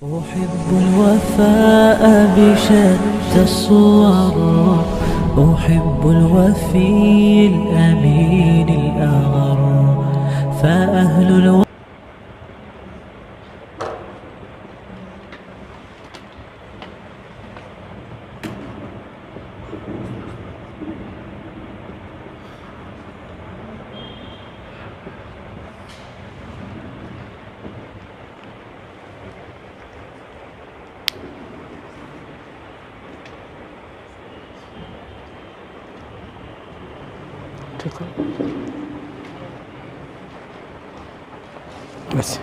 أحب الوفاء بشتى الصور، أحب الوفي الأمين الأغر، فأهل بس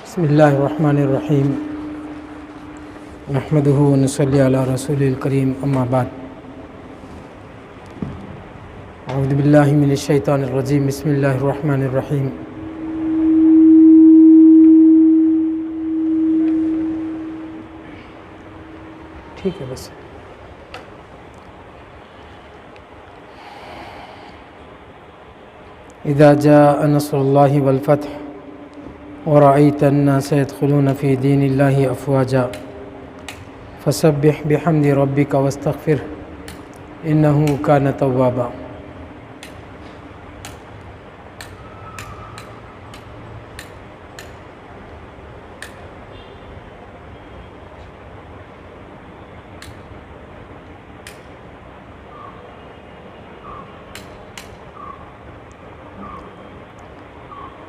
بسم الله الرحمن الرحيم نحمده ونصلي على رسوله الكريم أما بعد أعوذ بالله من الشيطان الرجيم بسم الله الرحمن الرحيم ٹھیک ہے بس إذا جاء نصر الله والفتح ورأيت الناس يدخلون في دين الله أفواجا فسبح بحمد ربك واستغفره إنه كان توابا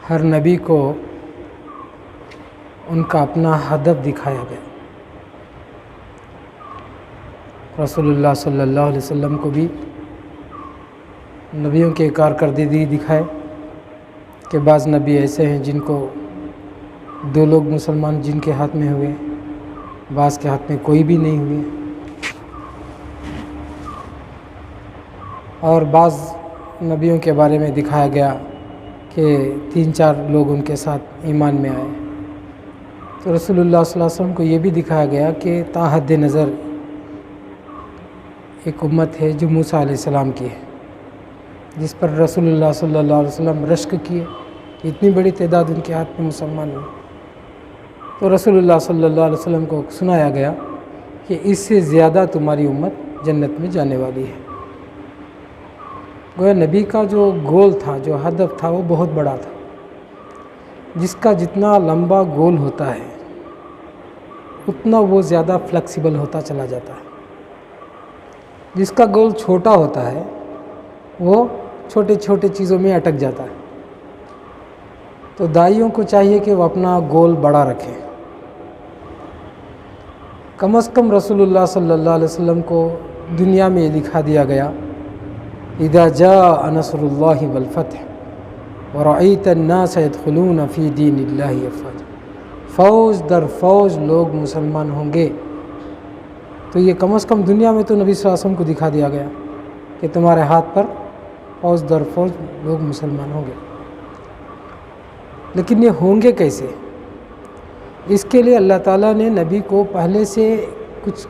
ہر نبی کو ان کا اپنا ہدف دکھایا گیا. رسول اللہ صلی اللہ علیہ وسلم کو بھی نبیوں کے کارکردگی دکھائے کہ بعض نبی ایسے ہیں جن کو 2 لوگ مسلمان جن کے ہاتھ میں ہوئے، بعض کے ہاتھ میں کوئی بھی نہیں ہوئے، اور بعض نبیوں کے بارے میں دکھایا گیا کہ 3-4 لوگ ان کے ساتھ ایمان میں آئے. تو رسول اللہ صلی اللہ علیہ وسلم کو یہ بھی دکھایا گیا کہ تا حد نظر ایک امت ہے جو موسیٰ علیہ السلام کی ہے، جس پر رسول اللہ صلی اللہ علیہ وسلم رشک کیے. اتنی بڑی تعداد ان کے ہاتھ میں مسلمان ہوئے. تو رسول اللہ صلی اللہ علیہ وسلم کو سنایا گیا کہ اس سے زیادہ تمہاری امت جنت میں جانے والی ہے. گویا نبی کا جو گول تھا، جو ہدف تھا، وہ بہت بڑا تھا. جس کا جتنا لمبا گول ہوتا ہے اتنا وہ زیادہ فلیکسیبل ہوتا چلا جاتا ہے. جس کا گول چھوٹا ہوتا ہے وہ چھوٹے چھوٹے چیزوں میں اٹک جاتا ہے. تو داعیوں کو چاہیے کہ وہ اپنا گول بڑا رکھیں. کم از کم رسول اللہ صلی اللہ علیہ وسلم کو دنیا میں یہ دکھا دیا گیا اذا جاء نصر اللہ والفتح ورأیت الناس يدخلون فی دین اللہ افواجا. فوج در فوج لوگ مسلمان ہوں گے. تو یہ کم از کم دنیا میں تو نبی صلی اللہ علیہ وسلم کو دکھا دیا گیا کہ تمہارے ہاتھ پر فوج در فوج لوگ مسلمان ہوں گے. لیکن یہ ہوں گے کیسے؟ اس کے لیے اللہ تعالیٰ نے نبی کو پہلے سے کچھ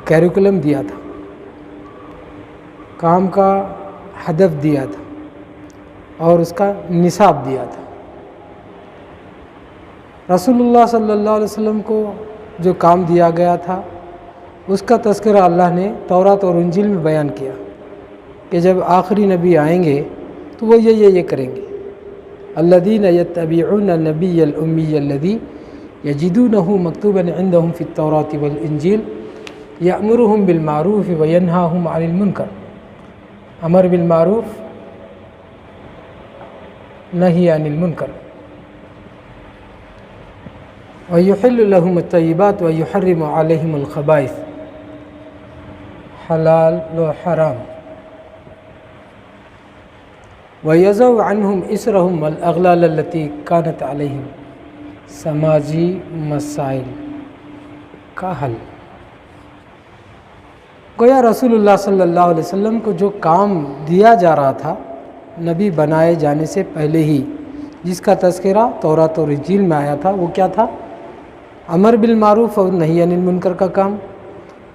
کیریکولم دیا تھا، کام کا ہدف دیا تھا اور اس کا نصاب دیا تھا. رسول اللہ صلی اللہ علیہ وسلم کو جو کام دیا گیا تھا اس کا تذکرہ اللہ نے تورات اور انجیل میں بیان کیا کہ جب آخری نبی آئیں گے تو وہ یہ کریں گے. الذین یتبعون النبی الامی الذی یجدونہ مکتوبا عندہم فی التوراۃ والانجیل یأمرہم بالمعروف وینہاہم عن المنکر. امر بالمعروف، نہی عن المنکر. وَيُحِلُّ لَهُمُ الطَّيِّبَاتِ وَيُحَرِّمُ عَلَيْهِمُ الْخَبَائِثَ. حلال و حرام. وَيَضَعُ عَنْهُمْ إِصْرَهُمْ وَالْأَغْلَالَ الَّتِي كَانَتْ عَلَيْهِمْ. سماجی مسائل کا حل. گویا رسول اللہ صلی اللہ علیہ وسلم کو جو کام دیا جا رہا تھا نبی بنائے جانے سے پہلے ہی، جس کا تذکرہ تورات اور انجیل میں آیا تھا، وہ کیا تھا؟ امر بالمعروف اور نہی عن المنکر کا کام،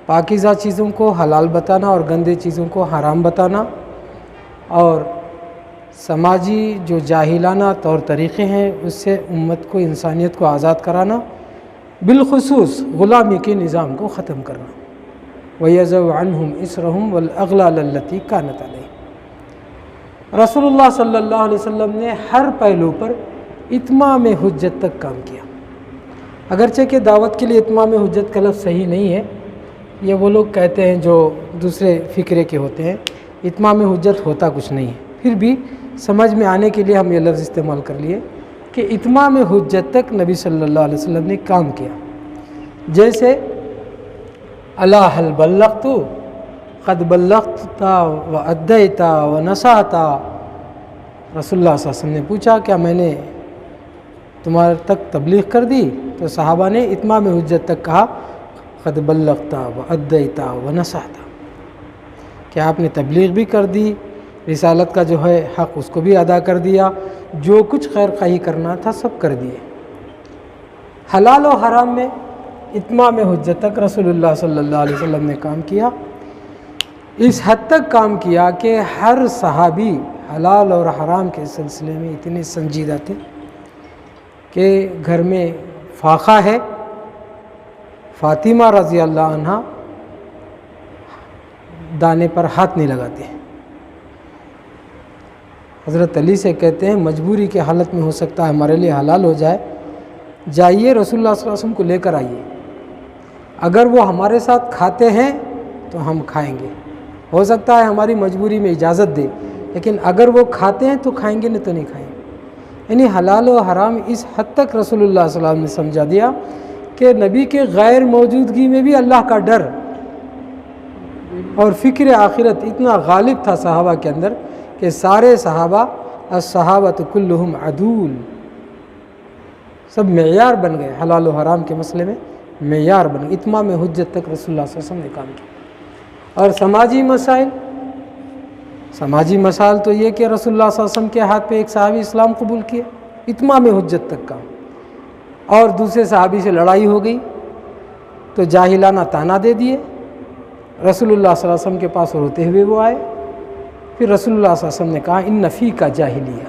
پاکیزہ چیزوں کو حلال بتانا اور گندے چیزوں کو حرام بتانا، اور سماجی جو جاہلانہ طور طریقے ہیں اس سے امت کو، انسانیت کو آزاد کرانا، بالخصوص غلامی کے نظام کو ختم کرنا۔ وَيَضَعُ عَنْهُمْ إِصْرَهُمْ وَالْأَغْلَالَ الَّتِي كَانَتْ عَلَيْهِمْ۔ رسول اللہ صلی اللہ علیہ وسلم نے ہر پہلو پر اتمام حجت تک کام کیا، اگرچہ کہ دعوت کے لیے اتمام حجت کا لفظ صحیح نہیں ہے، یہ وہ لوگ کہتے ہیں جو دوسرے فکرے کے ہوتے ہیں، اتمام حجت ہوتا کچھ نہیں ہے، پھر بھی سمجھ میں آنے کے لیے ہم یہ لفظ استعمال کر لیے کہ اتمام حجت تک نبی صلی اللہ علیہ وسلم نے کام کیا۔ جیسے الا هل بلغت قد بلغت وادیت ونصحت، رسول اللہ صلی اللہ علیہ وسلم نے پوچھا کیا میں نے تمہارے تک تبلیغ کر دی؟ تو صحابہ نے اتمام حجت تک کہا قد بلغت وادیت ونصحت، کہ آپ نے تبلیغ بھی کر دی، رسالت کا جو ہے حق اس کو بھی ادا کر دیا، جو کچھ خیر خواہی کرنا تھا سب کر دیے۔ حلال و حرام میں اتمام حجت تک رسول اللہ صلی اللہ علیہ وسلم نے کام کیا، اس حد تک کام کیا کہ ہر صحابی حلال اور حرام کے سلسلے میں اتنے سنجیدہ تھے کہ گھر میں فاقہ ہے، فاطمہ رضی اللہ عنہ دانے پر ہاتھ نہیں لگاتے ہیں۔ حضرت علی سے کہتے ہیں مجبوری کے حالت میں ہو سکتا ہے ہمارے لیے حلال ہو جائے، جائیے رسول اللہ صلی اللہ علیہ وسلم کو لے کر آئیے، اگر وہ ہمارے ساتھ کھاتے ہیں تو ہم کھائیں گے، ہو سکتا ہے ہماری مجبوری میں اجازت دے، لیکن اگر وہ کھاتے ہیں تو کھائیں گے، نہیں تو نہیں کھائیں گے۔ یعنی حلال و حرام اس حد تک رسول اللہ صلی اللہ علیہ وسلم نے سمجھا دیا کہ نبی کے غیر موجودگی میں بھی اللہ کا ڈر اور فکر آخرت اتنا غالب تھا صحابہ کے اندر کہ سارے صحابہ الصحابۃ کلہم عدول، سب معیار بن گئے، حلال و حرام کے مسئلے میں معیار بن گئے، اتمام حجت تک رسول اللہ صلی اللہ علیہ وسلم نے کام کیا۔ اور سماجی مسائل تو یہ کہ رسول اللہ صلی اللہ علیہ وسلم کے ہاتھ پہ ایک صحابی اسلام قبول کیا، اتمام حجت تک کام، اور دوسرے صحابی سے لڑائی ہو گئی تو جاہلانہ طعنہ دے دیے، رسول اللہ صلی اللہ علیہ وسلم کے پاس روتے ہوئے وہ آئے، پھر رسول اللہ صلی اللہ علیہ وسلم نے کہا ان فیک جاہلیہ،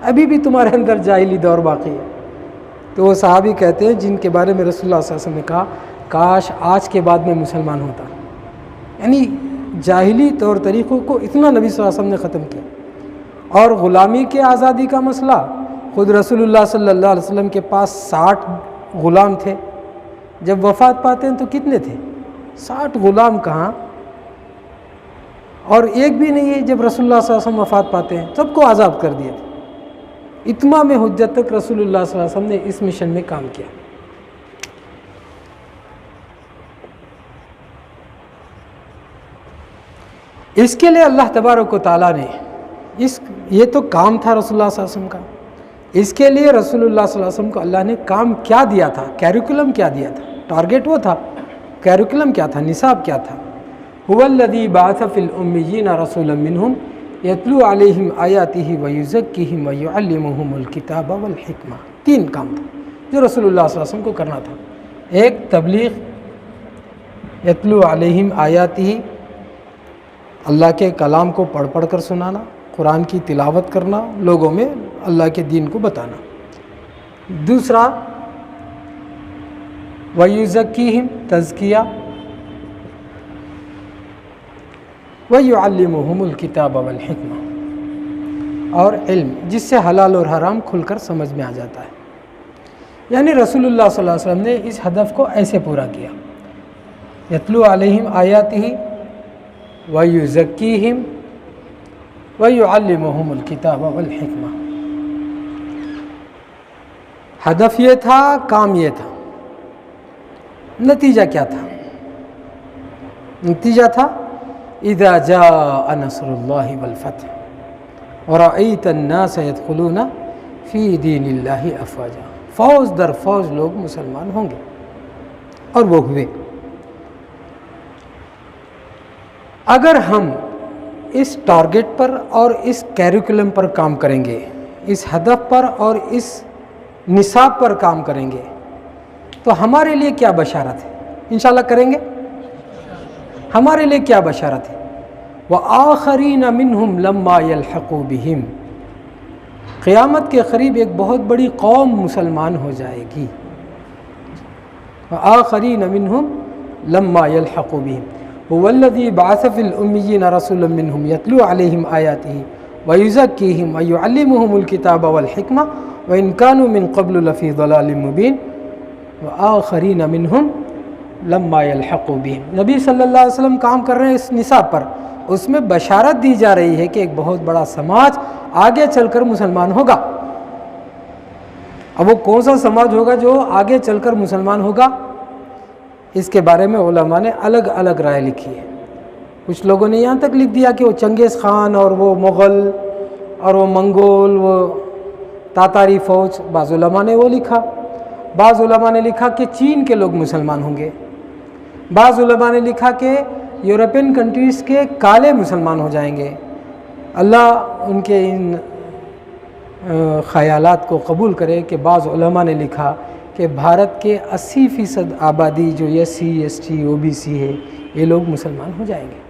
ابھی بھی تمہارے اندر جاہلی دور باقی ہے۔ تو وہ صحابی کہتے ہیں جن کے بارے میں رسول اللہ صلی اللہ علیہ وسلم نے کہا کاش آج کے بعد میں مسلمان ہوتا، یعنی جاہلی طور طریقوں کو اتنا نبی صلی اللہ علیہ وسلم نے ختم کیا۔ اور غلامی کے آزادی کا مسئلہ، خود رسول اللہ صلی اللہ علیہ وسلم کے پاس 60 غلام تھے، جب وفات پاتے ہیں تو کتنے تھے؟ 60 غلام کہاں، اور ایک بھی نہیں ہے جب رسول اللہ صلی اللہ علیہ وسلم وفات پاتے ہیں، سب کو آزاد کر دیے تھے۔ اتمام حجت تک رسول اللہ صلی اللہ علیہ وسلم نے اس مشن میں کام کیا۔ اس کے لیے اللہ تبارک و تعالیٰ نے یہ تو کام تھا رسول اللہ صلی اللہ علیہ وسلم کا، اس کے لیے رسول اللہ صلی اللہ علیہ وسلم کو اللہ نے کام کیا دیا تھا، کیریکولم کیا دیا تھا، ٹارگیٹ وہ تھا، کیریکولم کیا تھا، نصاب کیا تھا۔ هو الذی بعث فی الامیین رسولا منہم یتلو علیہم آیاتہ ویزکیہم ویعلمہم الکتاب والحکمہ، 3 کام تھا جو رسول اللہ صلی اللہ علیہ وسلم کو کرنا تھا۔ ایک تبلیغ، یتلو علیہم آیاتہ، اللہ کے کلام کو پڑھ پڑھ کر سنانا، قرآن کی تلاوت کرنا، لوگوں میں اللہ کے دین کو بتانا۔ دوسرا وَيُزَكِّيهِمْ، تزکیہ، وَيُعَلِّمُهُمُ الْكِتَابَ وَالْحِكْمَةَ، اور علم جس سے حلال اور حرام کھل کر سمجھ میں آ جاتا ہے۔ یعنی رسول اللہ صلی اللہ علیہ وسلم نے اس ہدف کو ایسے پورا کیا، یتلو علیہم آیاتہ وَيُزَكِّيهِمْ وَيُعَلِّمُهُمُ الْكِتَابَ وَالْحِكْمَةَ۔ ہدف یہ تھا، کام یہ تھا، نتیجہ کیا تھا؟ نتیجہ تھا اذا جاء نصر اللہ والفتح ورأیت الناس يدخلون فی دین اللہ افواجا، فوج در فوج لوگ مسلمان ہوں گے، اور وہ ہوئے۔ اگر ہم اس ٹارگٹ پر اور اس کیریکولم پر کام کریں گے، اس ہدف پر اور اس نصاب پر کام کریں گے، تو ہمارے لیے کیا بشارت ہے؟ انشاءاللہ کریں گے؟ ہمارے لیے کیا بشارت ہے؟ وَآخَرِينَ مِنْهُمْ لَمَّا يَلْحَقُوا بِهِمْ، قیامت کے قریب ایک بہت بڑی قوم مسلمان ہو جائے گی. وَآخَرِينَ مِنْهُمْ لَمَّا يَلْحَقُوا بِهِمْ هُوَ الَّذِي بَعَثَ فِي الْأُمِّيِّينَ رَسُولًا مِّنْهُمْ يَتْلُو عَلَيْهِمْ آيَاتِهِ وَيُزَكِّيهِمْ وَيُعَلِّمُهُمُ الْكِتَابَ وَالْحِكْمَةَ وَإِنْ كَانُوا مِنْ قَبْلُ لَفِي ضَلَالٍ مُّبِينٍ وَآخَرِينَ مِنْهُمْ لَمَّا يَلْحَقُوا بِهِمْ. نبی صلی اللہ علیہ وسلم کام کر رہے ہیں اس نصاب پر، اس میں بشارت دی جا رہی ہے کہ ایک بہت بڑا سماج آگے چل کر مسلمان ہوگا. اب وہ کون سا سماج ہوگا جو آگے چل کر مسلمان ہوگا؟ اس کے بارے میں علماء نے الگ الگ رائے لکھی ہے. کچھ لوگوں نے یہاں تک لکھ دیا کہ وہ چنگیز خان اور وہ مغل اور وہ منگول، وہ تاتاری فوج. بعض علماء نے وہ لکھا. بعض علماء نے لکھا کہ چین کے لوگ مسلمان ہوں گے. بعض علماء نے لکھا کہ یورپین کنٹریز کے کالے مسلمان ہو جائیں گے. اللہ ان کے ان خیالات کو قبول کرے کہ بعض علماء نے لکھا کہ بھارت کے 80% آبادی جو SC ST OBC ہے یہ لوگ مسلمان ہو جائیں گے.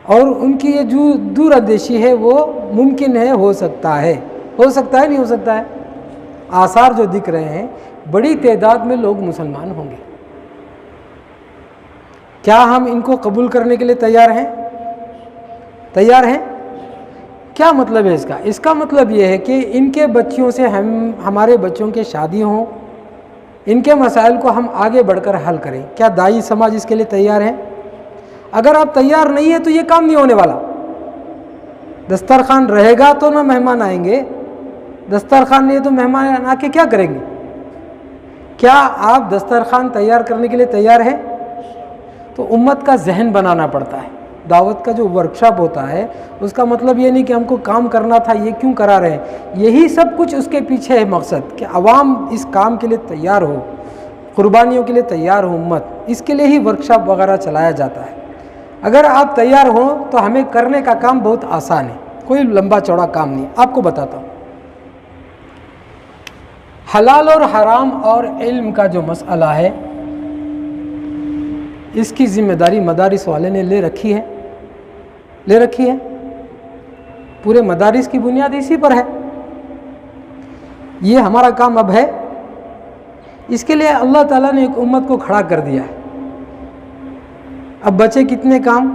اور ان کی یہ جو دور اندیشی ہے وہ ممکن ہے، ہو سکتا ہے نہیں ہو سکتا ہے. آثار جو دکھ رہے ہیں بڑی تعداد میں لوگ مسلمان ہوں گے. کیا ہم ان کو قبول کرنے کے لیے تیار ہیں؟ تیار ہیں؟ کیا مطلب ہے اس کا؟ اس کا مطلب یہ ہے کہ ان کے بچیوں سے ہمارے بچوں کے شادی ہوں، ان کے مسائل کو ہم آگے بڑھ کر حل کریں. کیا دائی سماج اس کے لیے تیار ہے؟ اگر آپ تیار نہیں ہیں تو یہ کام نہیں ہونے والا. دسترخوان رہے گا تو نہ مہمان آئیں گے، دسترخوان نہیں ہے تو مہمان آ کے کیا کریں گے؟ کیا آپ دسترخوان تیار کرنے کے لیے تیار ہیں؟ تو امت کا ذہن بنانا پڑتا ہے. دعوت کا جو ورکشاپ ہوتا ہے اس کا مطلب یہ نہیں کہ ہم کو کام کرنا تھا یہ کیوں کرا رہے ہیں. یہی سب کچھ اس کے پیچھے ہے مقصد کہ عوام اس کام کے لیے تیار ہو، قربانیوں کے لیے تیار ہو امت. اس کے لیے ہی ورکشاپ وغیرہ چلایا جاتا ہے. اگر آپ تیار ہوں تو ہمیں کرنے کا کام بہت آسان ہے، کوئی لمبا چوڑا کام نہیں. آپ کو بتاتا ہوں، حلال اور حرام اور علم کا جو مسئلہ ہے اس کی ذمہ داری مدارس والے نے لے رکھی ہے. پورے مدارس کی بنیاد اسی پر ہے. یہ ہمارا کام اب ہے. اس کے لیے اللہ تعالیٰ نے ایک امت کو کھڑا کر دیا ہے. اب بچے کتنے کام؟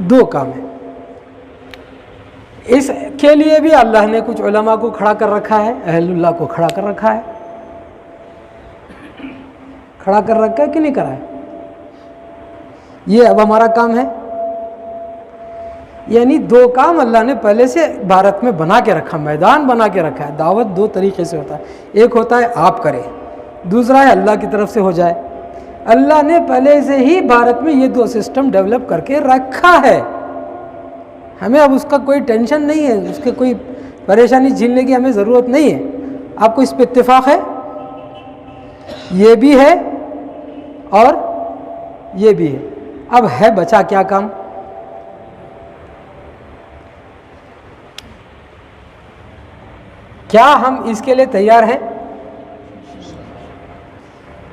2 کام ہیں. اس کے لیے بھی اللہ نے کچھ علماء کو کھڑا کر رکھا ہے، اہل اللہ کو کھڑا کر رکھا ہے. کھڑا کر رکھا ہے کہ نہیں کرا ہے؟ یہ اب ہمارا کام ہے. یعنی 2 کام اللہ نے پہلے سے بھارت میں بنا کے رکھا، میدان بنا کے رکھا ہے. دعوت 2 طریقے سے ہوتا ہے. ایک ہوتا ہے آپ کریں، دوسرا ہے اللہ کی طرف سے ہو جائے. اللہ نے پہلے سے ہی بھارت میں یہ 2 سسٹم ڈیولپ کر کے رکھا ہے. ہمیں اب اس کا کوئی ٹینشن نہیں ہے، اس کے کوئی پریشانی جھیلنے کی ہمیں ضرورت نہیں ہے. آپ کو اس پہ اتفاق ہے؟ یہ بھی ہے اور یہ بھی ہے. اب ہے بچا کیا کام؟ کیا ہم اس کے لیے تیار ہیں؟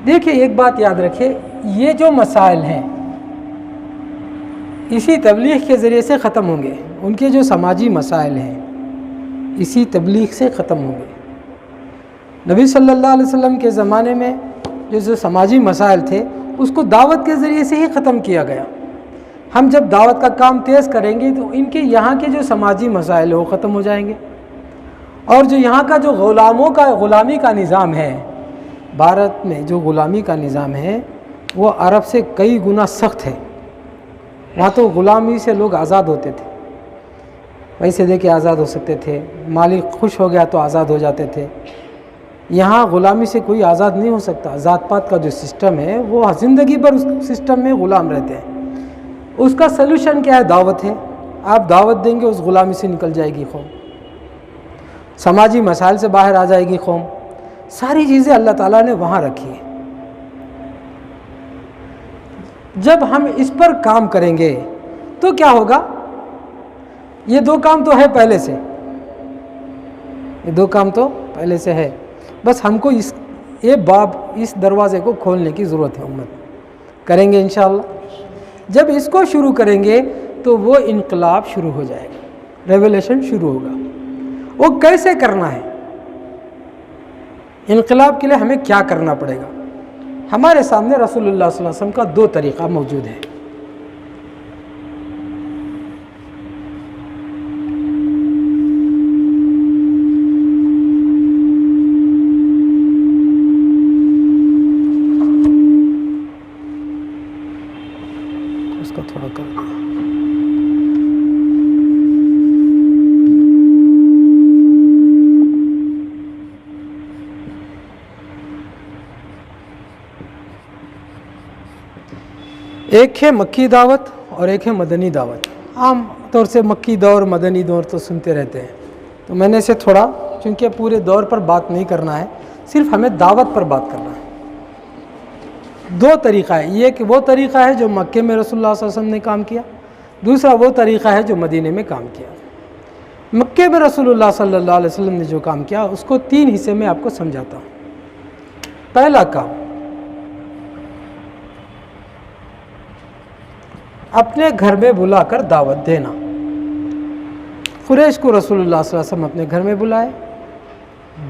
دیکھیے ایک بات یاد رکھیے، یہ جو مسائل ہیں اسی تبلیغ کے ذریعے سے ختم ہوں گے. ان کے جو سماجی مسائل ہیں اسی تبلیغ سے ختم ہوں گے. نبی صلی اللہ علیہ وسلم کے زمانے میں جو سماجی مسائل تھے اس کو دعوت کے ذریعے سے ہی ختم کیا گیا. ہم جب دعوت کا کام تیز کریں گے تو ان کے یہاں کے جو سماجی مسائل ہیں وہ ختم ہو جائیں گے. اور جو یہاں کا جو غلامی کا نظام ہے، بھارت میں جو غلامی کا نظام ہے وہ عرب سے کئی گنا سخت ہے. وہاں تو غلامی سے لوگ آزاد ہوتے تھے، پیسے دے کے آزاد ہو سکتے تھے، مالک خوش ہو گیا تو آزاد ہو جاتے تھے. یہاں غلامی سے کوئی آزاد نہیں ہو سکتا. ذات پات کا جو سسٹم ہے وہ زندگی بھر اس سسٹم میں غلام رہتے ہیں. اس کا سلوشن کیا ہے؟ دعوت ہے. آپ دعوت دیں گے اس غلامی سے نکل جائے گی قوم، سماجی مسائل سے باہر آ جائے گی قوم. ساری چیزیں اللہ تعالیٰ نے وہاں رکھی ہیں. جب ہم اس پر کام کریں گے تو کیا ہوگا؟ یہ دو کام تو ہے پہلے سے، یہ دو کام تو پہلے سے ہے، بس ہم کو یہ باب، اس دروازے کو کھولنے کی ضرورت ہے۔ امت کریں گے انشاءاللہ۔ جب اس کو شروع کریں گے تو وہ انقلاب شروع ہو جائے گا، ریولیوشن شروع ہوگا۔ وہ کیسے کرنا ہے؟ انقلاب کے لیے ہمیں کیا کرنا پڑے گا؟ ہمارے سامنے رسول اللہ صلی اللہ علیہ وسلم کا دو طریقہ موجود ہے۔ اس کو تھوڑا کر دیں۔ ایک ہے مکی دعوت اور ایک ہے مدنی دعوت۔ عام طور سے مکی دور، مدنی دور تو سنتے رہتے ہیں، تو میں نے اسے تھوڑا، چونکہ پورے دور پر بات نہیں کرنا ہے، صرف ہمیں دعوت پر بات کرنا ہے۔ دو طریقہ ہے، یہ کہ وہ طریقہ ہے جو مکے میں رسول اللہ صلی اللہ علیہ وسلم نے کام کیا، دوسرا وہ طریقہ ہے جو مدینے میں کام کیا۔ مکے میں رسول اللہ صلی اللہ علیہ وسلم نے جو کام کیا اس کو تین حصے میں آپ کو سمجھاتا ہوں۔ پہلا کام، اپنے گھر میں بلا کر دعوت دینا۔ قریش کو رسول اللہ صلی اللہ علیہ وسلم اپنے گھر میں بلائے،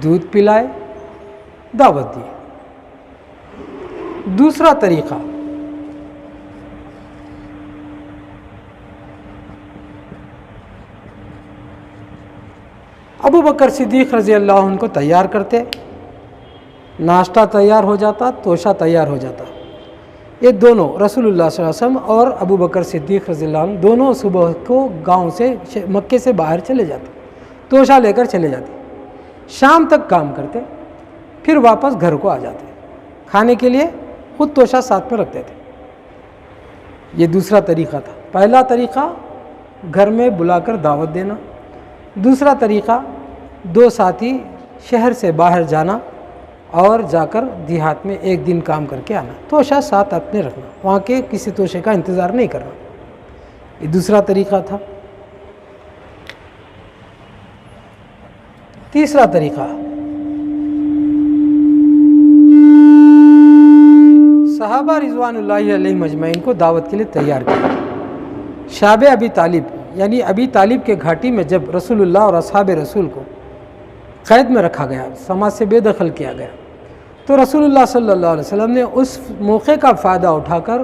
دودھ پلائے، دعوت دی۔ دوسرا طریقہ، ابو بکر صدیق رضی اللہ عنہ کو تیار کرتے، ناشتہ تیار ہو جاتا، توشہ تیار ہو جاتا۔ یہ دونوں رسول اللہ صلی اللہ علیہ وسلم اور ابو بکر صدیق رضی اللہ عنہ دونوں صبح کو گاؤں سے، مکے سے باہر چلے جاتے، توشہ لے کر چلے جاتے، شام تک کام کرتے، پھر واپس گھر کو آ جاتے، کھانے کے لیے خود توشہ ساتھ میں رکھتے تھے۔ یہ دوسرا طریقہ تھا۔ پہلا طریقہ گھر میں بلا کر دعوت دینا، دوسرا طریقہ دو ساتھی شہر سے باہر جانا اور جا کر دیہات میں ایک دن کام کر کے آنا، توشہ ساتھ اپنے رکھنا، وہاں کے کسی توشے کا انتظار نہیں کرنا۔ یہ دوسرا طریقہ تھا۔ تیسرا طریقہ، صحابہ رضوان اللہ علیہ مجمعین کو دعوت کے لیے تیار کیا۔ شاب ابی طالب، یعنی ابی طالب کے گھاٹی میں جب رسول اللہ اور اصحاب رسول کو قید میں رکھا گیا، سماج سے بے دخل کیا گیا، تو رسول اللہ صلی اللہ علیہ وسلم نے اس موقع کا فائدہ اٹھا کر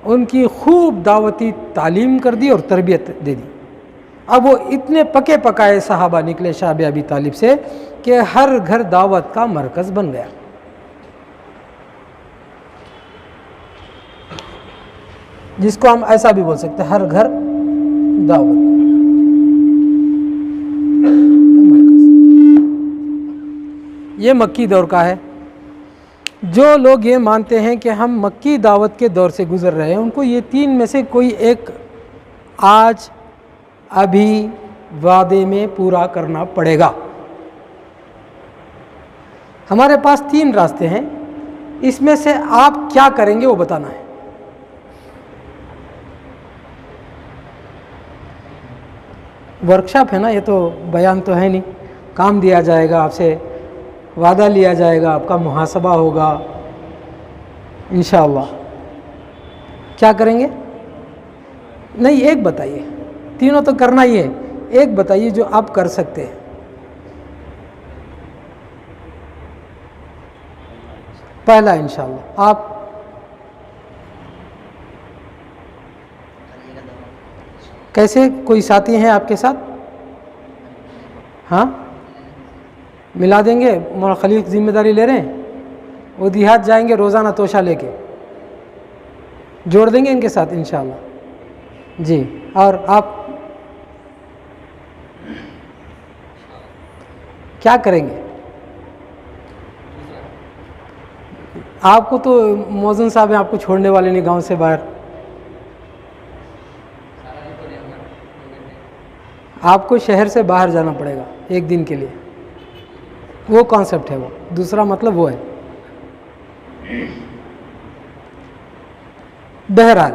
ان کی خوب دعوتی تعلیم کر دی اور تربیت دے دی۔ اب وہ اتنے پکے پکائے صحابہ نکلے شاب ابی طالب سے کہ ہر گھر دعوت کا مرکز بن گیا۔ جس کو ہم ایسا بھی بول سکتے ہیں، ہر گھر دعوت۔ یہ مکی دور کا ہے۔ جو لوگ یہ مانتے ہیں کہ ہم مکی دعوت کے دور سے گزر رہے ہیں، ان کو یہ تین میں سے کوئی ایک آج ابھی وعدے میں پورا کرنا پڑے گا۔ ہمارے پاس تین راستے ہیں، اس میں سے آپ کیا کریں گے وہ بتانا ہے۔ ورکشاپ ہے نا، یہ تو بیان تو ہے نہیں، کام دیا جائے گا آپ سے، وعدہ لیا جائے گا، آپ کا محاسبہ ہوگا انشاءاللہ۔ کیا کریں گے؟ نہیں، ایک بتائیے، تینوں تو کرنا ہی ہے، ایک بتائیے جو آپ کر سکتے ہیں۔ پہلا انشاءاللہ آپ کیسے، کوئی ساتھی ہیں آپ کے ساتھ؟ ہاں، ملا دیں گے۔ مولانا خلیق ذمہ داری لے رہے ہیں، وہ دیہات جائیں گے روزانہ توشہ لے کے، جوڑ دیں گے ان کے ساتھ انشاءاللہ۔ جی، اور آپ کیا کریں گے؟ آپ کو تو موزن صاحب ہیں، آپ کو چھوڑنے والے نہیں گاؤں سے باہر، آپ کو شہر سے باہر جانا پڑے گا ایک دن کے لیے، وہ کانسیپٹ ہے، وہ دوسرا مطلب وہ ہے۔ بہرحال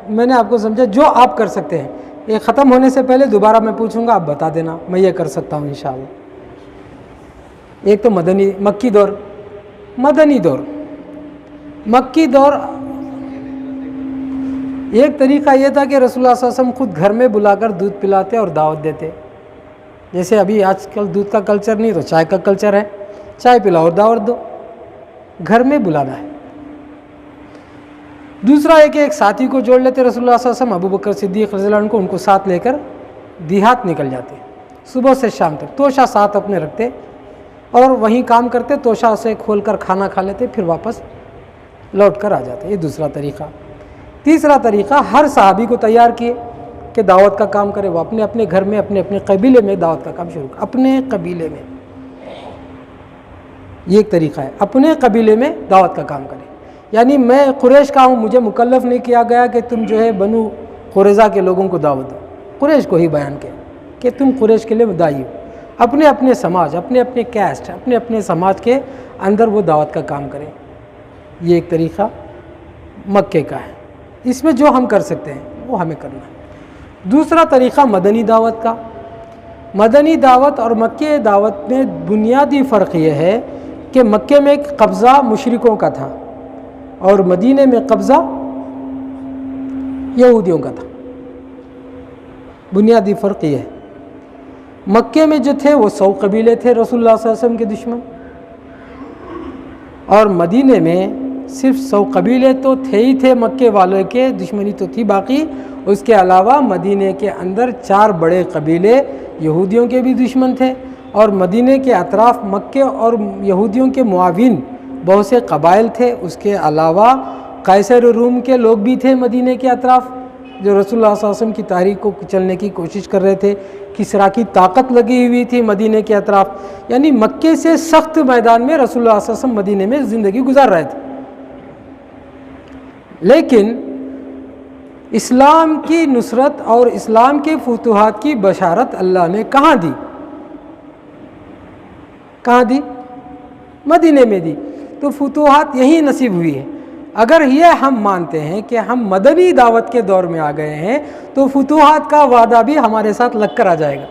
میں نے آپ کو سمجھا جو آپ کر سکتے ہیں. یہ ختم ہونے سے پہلے دوبارہ میں پوچھوں گا، آپ بتا دینا، میں یہ کر سکتا ہوں انشاءاللہ. ایک تو مکی دور. مدنی دور، مکی دور، ایک طریقہ یہ تھا کہ رسول اللہ صلی اللہ علیہ وسلم خود گھر میں بلا کر دودھ پلاتے اور دعوت دیتے. جیسے ابھی آج کل دودھ کا کلچر نہیں تو چائے کا کلچر ہے، چائے پلاؤ اور دعوت دو، گھر میں بلانا ہے. دوسرا ہے کہ ایک ساتھی کو جوڑ لیتے رسول اللہ صلی اللہ علیہ وسلم، ابو بکر صدیق رضی اللہ عنہ کو، ان کو ساتھ لے کر دیہات نکل جاتے صبح سے شام تک. توشہ ساتھ اپنے رکھتے اور وہیں کام کرتے، توشہ سے کھول کر کھانا کھا لیتے، پھر واپس لوٹ کر آ جاتے. یہ دوسرا طریقہ. تیسرا طریقہ، ہر صحابی کو تیار کیے کہ دعوت کا کام کرے، وہ اپنے اپنے گھر میں اپنے اپنے قبیلے میں دعوت کا کام شروع کرے، اپنے قبیلے میں. یہ ایک طریقہ ہے، اپنے قبیلے میں دعوت کا کام کرے. یعنی میں قریش کا ہوں، مجھے مکلف نہیں کیا گیا کہ تم جو ہے بنو قریظہ کے لوگوں کو دعوت دو. قریش کو ہی بیان کیا کہ تم قریش کے لیے داعی ہو. اپنے اپنے سماج، اپنے اپنے کیسٹ، اپنے اپنے سماج کے اندر وہ دعوت کا کام کریں. یہ ایک طریقہ مکے کا ہے. اس میں جو ہم کر سکتے ہیں وہ ہمیں کرنا ہے. دوسرا طریقہ مدنی دعوت کا. مدنی دعوت اور مکے دعوت میں بنیادی فرق یہ ہے کہ مکے میں ایک قبضہ مشرکوں کا تھا اور مدینے میں قبضہ یہودیوں کا تھا. بنیادی فرق یہ ہے. مکے میں جو تھے وہ 100 قبیلے تھے رسول اللہ صلی اللہ علیہ وسلم کے دشمن، اور مدینے میں صرف 100 قبیلے تو تھے ہی تھے، مکے والوں کے دشمنی تو تھی باقی. اس کے علاوہ مدینے کے اندر 4 بڑے قبیلے یہودیوں کے بھی دشمن تھے، اور مدینے کے اطراف مکے اور یہودیوں کے معاون بہت سے قبائل تھے. اس کے علاوہ قیصر روم کے لوگ بھی تھے مدینے کے اطراف، جو رسول اللہ صلی اللہ علیہ وسلم کی تحریک کو کچلنے کی کوشش کر رہے تھے. کسریٰ کی طاقت لگی ہوئی تھی مدینے کے اطراف. یعنی مکے سے سخت میدان میں رسول اللہ صلی اللہ علیہ وسلم مدینے میں زندگی گزار رہے تھے. لیکن اسلام کی نصرت اور اسلام کے فتوحات کی بشارت اللہ نے کہاں دی؟ کہاں دی؟ مدینے میں دی. تو فتوحات یہی نصیب ہوئی ہے. اگر یہ ہم مانتے ہیں کہ ہم مدنی دعوت کے دور میں آ گئے ہیں تو فتوحات کا وعدہ بھی ہمارے ساتھ لگ کر آ جائے گا.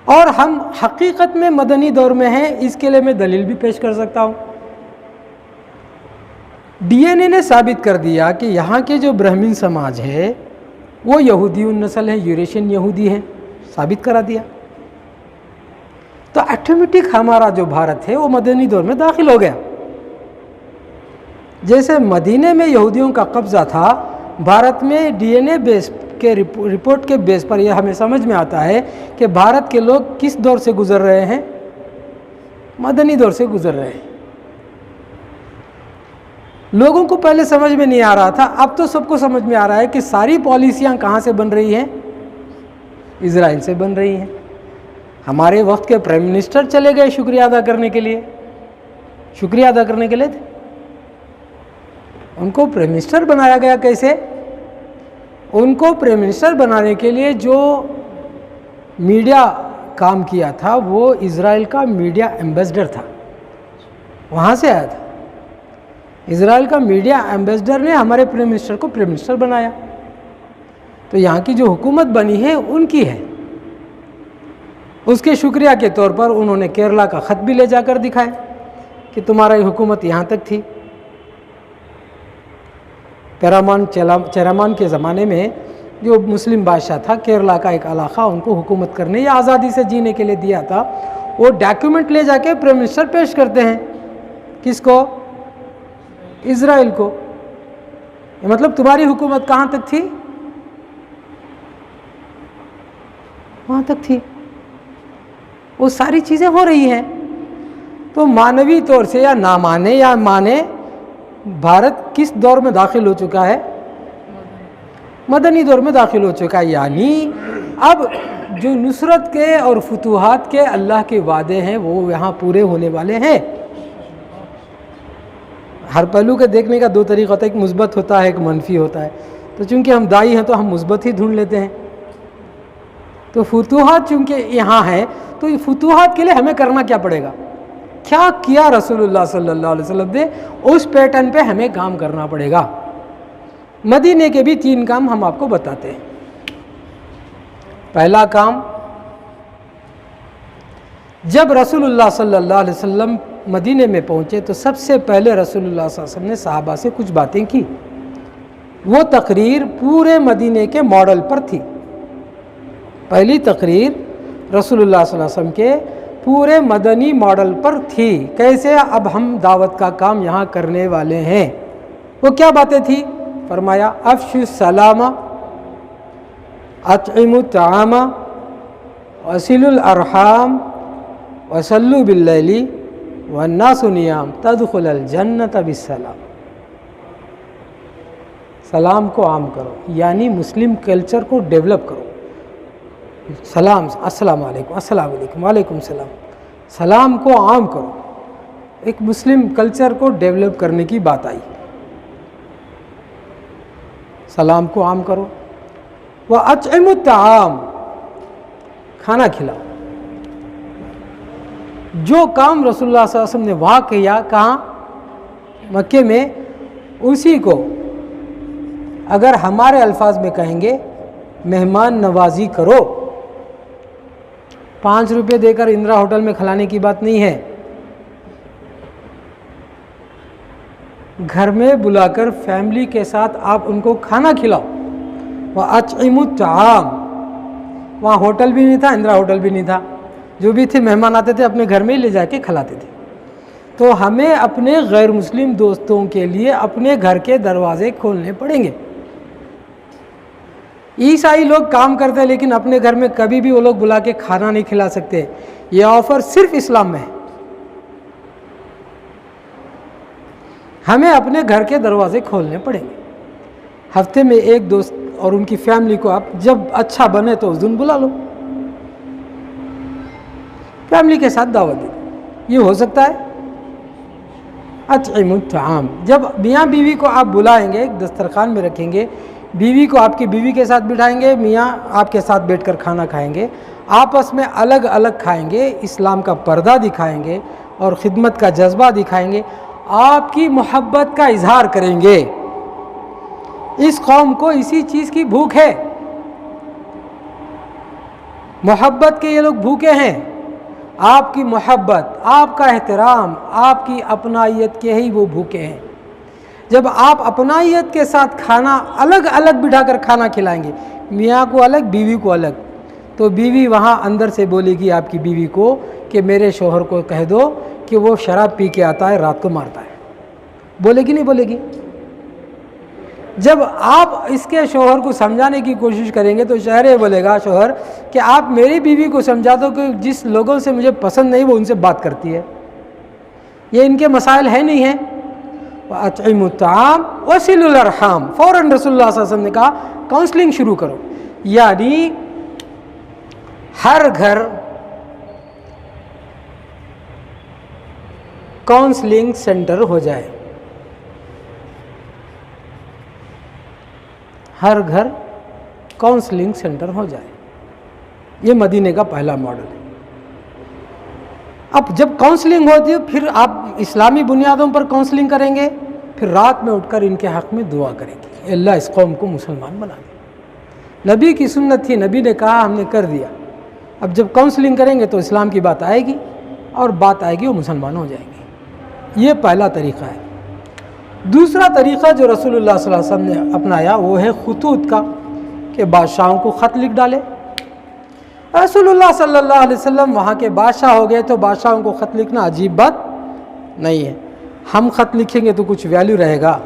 اور ہم حقیقت میں مدنی دور میں ہیں، اس کے لیے میں دلیل بھی پیش کر سکتا ہوں. ڈی این اے نے ثابت کر دیا کہ یہاں کے جو برہمن سماج ہے وہ یہودی النسل ہے، یوریشین یہودی ہے، ثابت کرا دیا. تو آٹومیٹک ہمارا جو بھارت ہے وہ مدنی دور میں داخل ہو گیا. جیسے مدینے میں یہودیوں کا قبضہ تھا، بھارت میں ڈی این اے بیس کے رپورٹ کے بیس پر یہ ہمیں سمجھ میں آتا ہے کہ بھارت کے لوگ کس دور سے گزر رہے ہیں؟ مدنی دور سے گزر رہے ہیں. لوگوں کو پہلے سمجھ میں نہیں آ رہا تھا، اب تو سب کو سمجھ میں آ رہا ہے کہ ساری پالیسیاں کہاں سے بن رہی ہیں؟ اسرائیل سے بن رہی ہیں. ہمارے وقت کے پرائم منسٹر چلے گئے شکریہ ادا کرنے کے لیے، شکریہ ادا کرنے کے لیے تھے. ان کو پرائم منسٹر بنایا گیا کیسے؟ ان کو پرائم منسٹر بنانے کے لیے جو میڈیا کام کیا تھا وہ اسرائیل کا میڈیا ایمبیسڈر تھا، وہاں سے آیا تھا. اسرائیل کا میڈیا ایمبیسڈر نے ہمارے پرائم منسٹر کو پرائم منسٹر بنایا. تو یہاں کی جو حکومت بنی ہے ان کی ہے. اس کے شکریہ کے طور پر انہوں نے کیرلا کا خط بھی لے جا کر دکھایا کہ تمہاری حکومت یہاں تک تھی. چیرامان کے زمانے میں جو مسلم بادشاہ تھا، کیرلا کا ایک علاقہ ان کو حکومت کرنے یا آزادی سے جینے کے لیے دیا تھا. وہ ڈاکیومنٹ لے جا کے پرائم منسٹر پیش کرتے ہیں. کس کو؟ اسرائیل کو. مطلب تمہاری حکومت کہاں تک تھی؟ وہاں تک تھی. وہ ساری چیزیں ہو رہی ہیں. تو مانوی طور سے یا نہ مانے یا مانے، بھارت کس دور میں داخل ہو چکا ہے؟ مدنی دور میں داخل ہو چکا ہے. یعنی اب جو نصرت کے اور فتوحات کے اللہ کے وعدے ہیں وہ یہاں پورے ہونے والے ہیں. ہر پہلو کے دیکھنے کا 2 طریقہ ہوتا ہے، ایک مثبت ہوتا ہے، ایک منفی ہوتا ہے. تو چونکہ ہم دائی ہیں تو ہم مثبت ہی ڈھونڈ لیتے ہیں. تو فتوحات چونکہ یہاں ہے تو فتوحات کے لیے ہمیں کرنا کیا پڑے گا؟ کیا کیا رسول اللہ صلی اللہ علیہ وسلم نے، اس پیٹرن پہ ہمیں کام کرنا پڑے گا۔ مدینے کے بھی 3 کام ہم آپ کو بتاتے ہیں۔ پہلا کام، جب رسول اللہ صلی اللہ علیہ وسلم مدینے میں پہنچے تو سب سے پہلے رسول اللہ صلی اللہ علیہ وسلم نے صحابہ سے کچھ باتیں کی۔ وہ تقریر پورے مدینے کے ماڈل پر تھی۔ پہلی تقریر رسول اللہ صلی اللہ علیہ وسلم کے پورے مدنی ماڈل پر تھی، کیسے اب ہم دعوت کا کام یہاں کرنے والے ہیں۔ وہ کیا باتیں تھی؟ فرمایا افشوا السلام، اطعموا الطعام، وصلوا الارحام، وصلوا باللیل والناس نیام، تدخل الجنۃ بالسلام۔ سلام کو عام کرو، یعنی مسلم کلچر کو ڈیولپ کرو۔ سلام، السلام علیکم، السلام علیکم، وعلیکم السلام، سلام کو عام کرو۔ ایک مسلم کلچر کو ڈیولپ کرنے کی بات آئی، سلام کو عام کرو۔ وَأَطْعِمُوا الطَّعَامَ، کھانا کھلاؤ۔ جو کام رسول اللہ صلی اللہ علیہ وسلم نے وہاں کیا، کہاں؟ مکے میں، اسی کو اگر ہمارے الفاظ میں کہیں گے مہمان نوازی کرو۔ 5 روپے دے کر اندرا ہوٹل میں کھلانے کی بات نہیں ہے، گھر میں بلا کر فیملی کے ساتھ آپ ان کو کھانا کھلاؤ۔ وَأَطْعِمُوا الطَّعَامَ، وہاں ہوٹل بھی نہیں تھا، اندرا ہوٹل بھی نہیں تھا، جو بھی تھے مہمان آتے تھے اپنے گھر میں ہی لے جا کے کھلاتے تھے۔ تو ہمیں اپنے غیر مسلم دوستوں کے لیے اپنے گھر کے دروازے کھولنے پڑیں گے۔ عیسائی لوگ کام کرتے ہیں لیکن اپنے گھر میں کبھی بھی وہ لوگ بلا کے کھانا نہیں کھلا سکتے۔ یہ آفر صرف اسلام میں ہے۔ ہمیں اپنے گھر کے دروازے کھولنے پڑیں گے۔ ہفتے میں ایک دوست اور ان کی فیملی کو آپ جب اچھا بنے تو اس دن بلا لو، فیملی کے ساتھ دعوت دے دو، یہ ہو سکتا ہے۔ اطعموا الطعام، جب میاں بیوی کو آپ بلائیں گے، ایک دسترخوان میں رکھیں گے، بیوی کو آپ کی بیوی کے ساتھ بٹھائیں گے، میاں آپ کے ساتھ بیٹھ کر کھانا کھائیں گے، آپس میں الگ الگ کھائیں گے، اسلام کا پردہ دکھائیں گے اور خدمت کا جذبہ دکھائیں گے، آپ کی محبت کا اظہار کریں گے۔ اس قوم کو اسی چیز کی بھوک ہے، محبت کے یہ لوگ بھوکے ہیں۔ آپ کی محبت، آپ کا احترام، آپ کی اپنائیت کے ہی وہ بھوکے ہیں۔ جب آپ اپنائیت کے ساتھ کھانا الگ الگ بٹھا کر کھانا کھلائیں گے، میاں کو الگ بیوی کو الگ، تو بیوی وہاں اندر سے بولے گی آپ کی بیوی کو کہ میرے شوہر کو کہہ دو کہ وہ شراب پی کے آتا ہے، رات کو مارتا ہے، بولے گی نہیں بولے گی؟ جب آپ اس کے شوہر کو سمجھانے کی کوشش کریں گے تو شوہر یہ بولے گا، شوہر کہ آپ میری بیوی کو سمجھا دو کہ جس لوگوں سے مجھے پسند نہیں وہ ان سے بات کرتی ہے، یہ ان کے مسائل ہے نہیں ہیں۔ وَأَطْعِمُوا الطَّعَامَ وَصِلُوا الْأَرْحَامَ، فوراً رسول اللہ صلی اللہ علیہ وسلم نے کہا کاؤنسلنگ شروع کرو، یعنی ہر گھر کاؤنسلنگ سینٹر ہو جائے، ہر گھر کاؤنسلنگ سینٹر ہو جائے۔ یہ مدینے کا پہلا ماڈل ہے۔ اب جب کاؤنسلنگ ہوتی ہے پھر آپ اسلامی بنیادوں پر کاؤنسلنگ کریں گے، پھر رات میں اٹھ کر ان کے حق میں دعا کریں گے، اللہ اس قوم کو مسلمان بنا دے۔ نبی کی سنت تھی، نبی نے کہا، ہم نے کر دیا۔ اب جب کاؤنسلنگ کریں گے تو اسلام کی بات آئے گی، اور بات آئے گی وہ مسلمان ہو جائیں گے۔ یہ پہلا طریقہ ہے۔ دوسرا طریقہ جو رسول اللہ صلی اللہ علیہ وسلم نے اپنایا وہ ہے خطوط کا، کہ بادشاہوں کو خط لکھ ڈالے۔ رسول اللہ صلی اللہ علیہ وسلم وہاں کے بادشاہ ہو گئے تو بادشاہوں کو خط لکھنا عجیب بات نہیں ہے۔ ہم خط لکھیں گے تو کچھ ویلیو رہے گا۔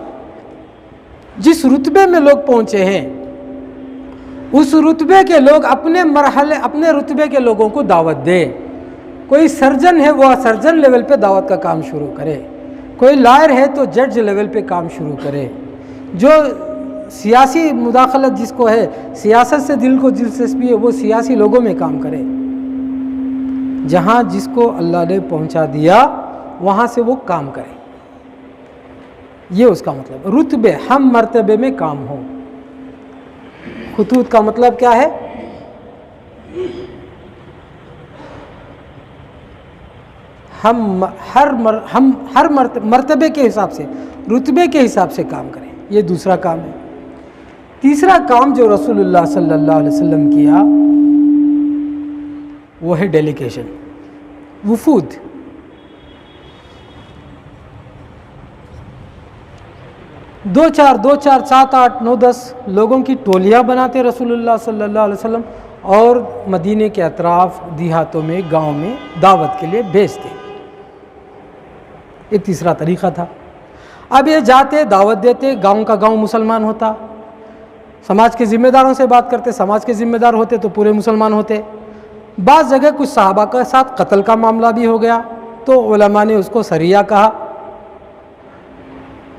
جس رتبے میں لوگ پہنچے ہیں اس رتبے کے لوگ اپنے رتبے کے لوگوں کو دعوت دے۔ کوئی سرجن ہے وہ سرجن لیول پہ دعوت کا کام شروع کرے، کوئی لائر ہے تو جج لیول پہ کام شروع کرے، جو سیاسی مداخلت جس کو ہے، سیاست سے دل کو دلچسپی ہے، وہ سیاسی لوگوں میں کام کرے۔ جہاں جس کو اللہ نے پہنچا دیا وہاں سے وہ کام کرے، یہ اس کا مطلب۔ رتبے ہم مرتبے میں کام ہو۔ خطوط کا مطلب کیا ہے؟ ہم ہر مرتبے کے حساب سے، رتبے کے حساب سے کام کریں، یہ دوسرا کام ہے۔ تیسرا کام جو رسول اللہ صلی اللہ علیہ وسلم کیا وہ ہے ڈیلیگیشن، وفود۔ دو چار 7 8 9 10 لوگوں کی ٹولیاں بناتے رسول اللہ صلی اللہ علیہ وسلم اور مدینے کے اطراف دیہاتوں میں، گاؤں میں دعوت کے لیے بھیجتے۔ یہ تیسرا طریقہ تھا۔ اب یہ جاتے، دعوت دیتے، گاؤں کا گاؤں مسلمان ہوتا، سماج کے ذمہ داروں سے بات کرتے، سماج کے ذمہ دار ہوتے تو پورے مسلمان ہوتے۔ بعض جگہ کچھ صحابہ کے ساتھ قتل کا معاملہ بھی ہو گیا تو علماء نے اس کو سریہ کہا۔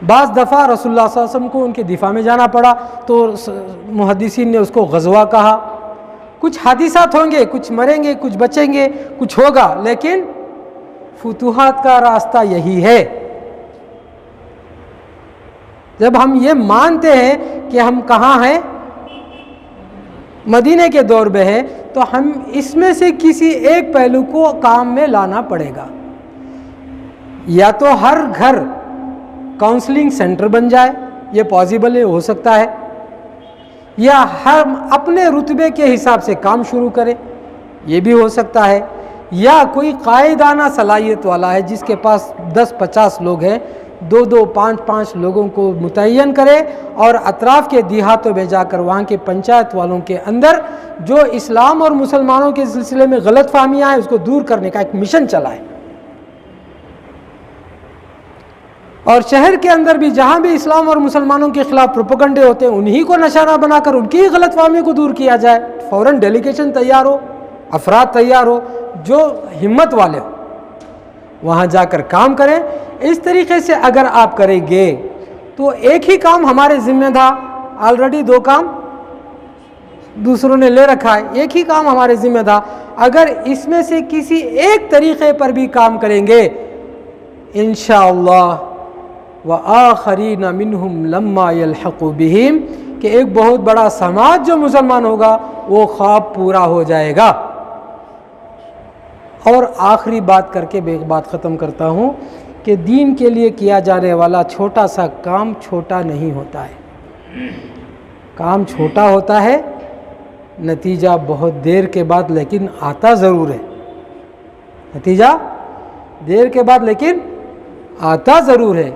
بعض دفعہ رسول اللہ صلی اللہ علیہ وسلم کو ان کے دفاع میں جانا پڑا تو محدثین نے اس کو غزوہ کہا۔ کچھ حادثات ہوں گے، کچھ مریں گے، کچھ بچیں گے، کچھ ہوگا، لیکن فتوحات کا راستہ یہی ہے۔ جب ہم یہ مانتے ہیں کہ ہم کہاں ہیں، مدینے کے دور میں ہے، تو ہم اس میں سے کسی ایک پہلو کو کام میں لانا پڑے گا۔ یا تو ہر گھر کاؤنسلنگ سینٹر بن جائے، یہ پاسبل ہو سکتا ہے، یا ہم اپنے رتبے کے حساب سے کام شروع کریں، یہ بھی ہو سکتا ہے، یا کوئی قائدانہ صلاحیت والا ہے جس کے پاس 10-50 لوگ ہیں، 2-2 5-5 لوگوں کو متعین کرے اور اطراف کے دیہاتوں میں جا کر وہاں کے پنچایت والوں کے اندر جو اسلام اور مسلمانوں کے سلسلے میں غلط فہمیاں ہیں اس کو دور کرنے کا ایک مشن چلائے۔ اور شہر کے اندر بھی جہاں بھی اسلام اور مسلمانوں کے خلاف پروپیگنڈے ہوتے ہیں انہی کو نشانہ بنا کر ان کی غلط فہمیوں کو دور کیا جائے۔ فوراً ڈیلیگیشن تیار ہو، افراد تیار ہو جو ہمت والے ہو، وہاں جا کر کام کریں۔ اس طریقے سے اگر آپ کریں گے تو ایک ہی کام ہمارے ذمہ تھا، آلریڈی 2 کام دوسروں نے لے رکھا ہے، ایک ہی کام ہمارے ذمہ تھا۔ اگر اس میں سے کسی ایک طریقے پر بھی کام کریں گے انشاءاللہ وآخرین منہم لما یلحق بہم، کہ ایک بہت بڑا سماج جو مسلمان ہوگا وہ خواب پورا ہو جائے گا۔ اور آخری بات کر کے ایک بات ختم کرتا ہوں کہ دین کے لیے کیا جانے والا چھوٹا سا کام چھوٹا نہیں ہوتا ہے، کام چھوٹا ہوتا ہے، نتیجہ بہت دیر کے بعد لیکن آتا ضرور ہے، نتیجہ دیر کے بعد لیکن آتا ضرور ہے۔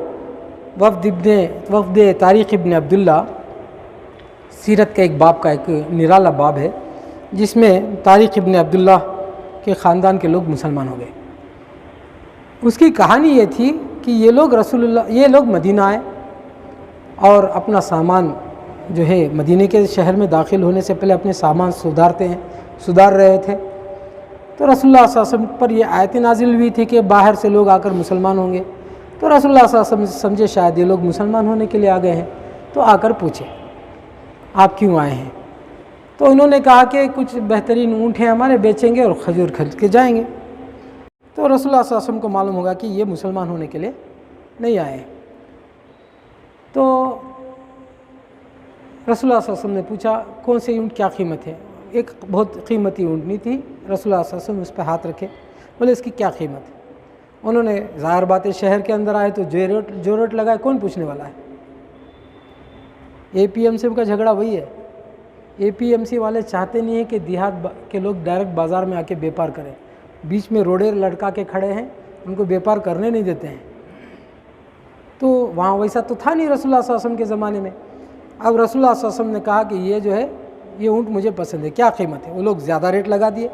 وفد طارق ابن عبداللہ سیرت کا ایک باب کا ایک نرالا باب ہے جس میں طارق ابن عبداللہ کے خاندان کے لوگ مسلمان ہو گئے۔ اس کی کہانی یہ تھی کہ یہ لوگ مدینہ آئے اور اپنا سامان جو ہے مدینے کے شہر میں داخل ہونے سے پہلے اپنے سامان سدھار رہے تھے، تو رسول اللہ صلی اللہ علیہ وسلم پر یہ آیت نازل ہوئی تھی کہ باہر سے لوگ آ کر مسلمان ہوں گے۔ تو رسول اللہ صلی اللہ علیہ وسلم سمجھے شاید یہ لوگ مسلمان ہونے کے لیے آ گئے ہیں، تو آ کر پوچھے آپ کیوں آئے ہیں؟ تو انہوں نے کہا کہ کچھ بہترین اونٹ ہیں ہمارے، بیچیں گے اور کھجور خرید کے جائیں گے۔ تو رسول اللہ صلی اللہ علیہ وسلم کو معلوم ہوگا کہ یہ مسلمان ہونے کے لیے نہیں آئے ہیں، تو رسول اللہ صلی اللہ علیہ وسلم نے پوچھا کون سے اونٹ کیا قیمت ہے؟ ایک بہت قیمتی اونٹنی تھی، رسول اللہ صلی اللہ علیہ وسلم اس پہ ہاتھ رکھے، بولے اس کی کیا قیمت ہے؟ انہوں نے ظاہر بات ہے شہر کے اندر آئے تو جو ریٹ لگائے کون پوچھنے والا ہے؟ اے پی ایم سی کا جھگڑا وہی ہے، اے پی ایم سی والے چاہتے نہیں ہیں کہ دیہات کے لوگ ڈائریکٹ بازار میں آ کے بیپار کریں، بیچ میں روڈے لڑکا کے کھڑے ہیں، ان کو بیپار کرنے نہیں دیتے ہیں۔ تو وہاں ویسا تو تھا نہیں رسول اللہ صلی اللہ علیہ وسلم کے زمانے میں۔ اب رسول اللہ صلی اللہ علیہ وسلم نے کہا کہ یہ جو ہے یہ اونٹ مجھے پسند ہے، کیا قیمت ہے؟ وہ لوگ زیادہ ریٹ لگا دیے۔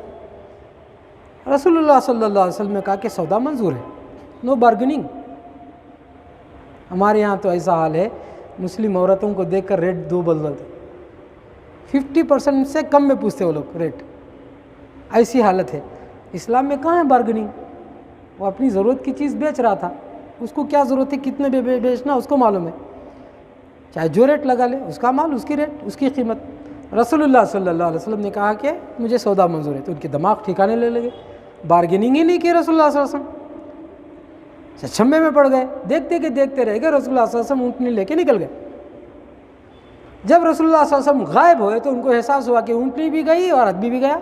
رسول اللہ صلی اللہ علیہ وسلم نے کہا کہ سودا منظور ہے، نو بارگننگ۔ ہمارے یہاں تو ایسا حال ہے، مسلم عورتوں کو دیکھ کر ریٹ 2 بدلتے، 50% سے کم میں پوچھتے وہ لوگ ریٹ، ایسی حالت ہے۔ اسلام میں کہاں ہے بارگننگ؟ وہ اپنی ضرورت کی چیز بیچ رہا تھا، اس کو کیا ضرورت ہے کتنے میں بیچنا اس کو معلوم ہے، چاہے جو ریٹ لگا لے، اس کا مال، اس کی ریٹ، اس کی قیمت۔ رسول اللہ صلی اللہ علیہ وسلم نے کہا کہ مجھے سودا منظور ہے، تو ان کے دماغ ٹھکانے لے لگے، بارگیننگ ہی نہیں کی رسول اللہ صلی اللہ علیہ وسلم، چچمبے میں پڑ گئے، دیکھتے کہ دیکھتے رہ گئے، رسول اللہ صلی اللہ علیہ وسلم اونٹنی لے کے نکل گئے۔ جب رسول اللہ صلی اللہ علیہ وسلم غائب ہوئے تو ان کو احساس ہوا کہ اونٹنی بھی گئی اور آدمی بھی گیا،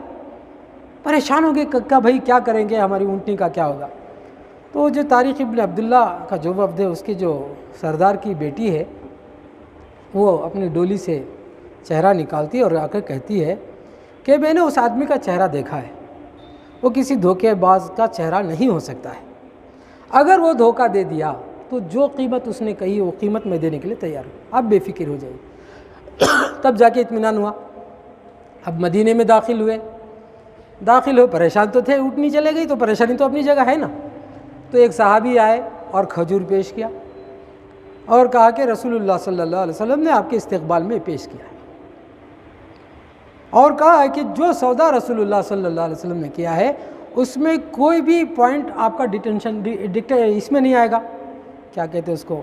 پریشان ہو گئے کہ بھائی کیا کریں گے، ہماری اونٹنی کا کیا ہوگا؟ تو جو طارق ابن عبداللہ کا جو وفد ہے اس کے جو سردار کی بیٹی ہے وہ اپنی ڈولی سے چہرہ نکالتی ہے اور آ کر کہتی ہے کہ میں نے اس آدمی کا چہرہ دیکھا ہے، وہ کسی دھوکے باز کا چہرہ نہیں ہو سکتا ہے، اگر وہ دھوکہ دے دیا تو جو قیمت اس نے کہی وہ قیمت میں دینے کے لیے تیار ہوں، آپ بے فکر ہو جائیے۔ تب جا کے اطمینان ہوا۔ اب مدینے میں داخل ہوئے، پریشان تو تھے، اٹھ نہیں چلے گئی تو پریشانی تو اپنی جگہ ہے نا۔ تو ایک صحابی آئے اور کھجور پیش کیا اور کہا کہ رسول اللہ صلی اللہ علیہ وسلم نے آپ کے استقبال میں پیش کیا ہے، اور کہا ہے کہ جو سودا رسول اللہ صلی اللہ علیہ وسلم نے کیا ہے اس میں کوئی بھی پوائنٹ آپ کا اس میں نہیں آئے گا۔ کیا کہتے ہیں اس کو،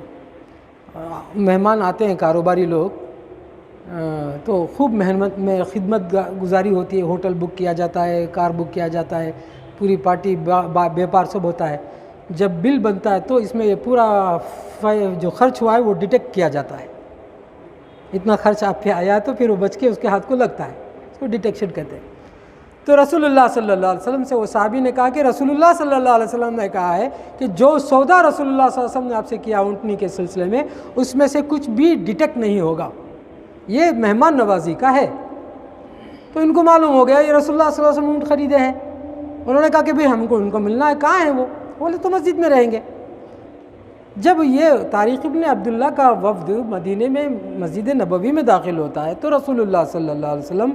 مہمان آتے ہیں کاروباری لوگ تو خوب محنت میں خدمت گزاری ہوتی ہے، ہوٹل بک کیا جاتا ہے، کار بک کیا جاتا ہے، پوری پارٹی بیپار سب ہوتا ہے۔ جب بل بنتا ہے تو اس میں یہ پورا جو خرچ ہوا ہے وہ ڈیٹیکٹ کیا جاتا ہے، اتنا خرچ آپ پہ آیا ہے تو پھر وہ بچ کے اس کے ہاتھ کو لگتا ہے، اس کو ڈیٹیکشن کہتے ہیں۔ تو رسول اللہ صلی اللہ علیہ وسلم سے وہ صحابی نے کہا کہ رسول اللہ صلی اللہ علیہ وسلم نے کہا ہے کہ جو سودا رسول اللہ صلی اللہ علیہ وسلم نے آپ سے کیا اونٹنی کے سلسلے میں، اس میں سے کچھ بھی ڈیٹیکٹ نہیں ہوگا، یہ مہمان نوازی کا ہے۔ تو ان کو معلوم ہو گیا یہ رسول اللہ صلی اللہ علیہ وسلم اونٹ خریدے ہیں۔ انہوں نے کہا کہ ہم کو ان کو ملنا ہے، کہاں ہیں وہ؟ بولے تو مسجد میں رہیں گے۔ جب یہ طارق ابن عبداللہ کا وفد مدینے میں مسجد نبوی میں داخل ہوتا ہے تو رسول اللہ صلی اللہ علیہ وسلم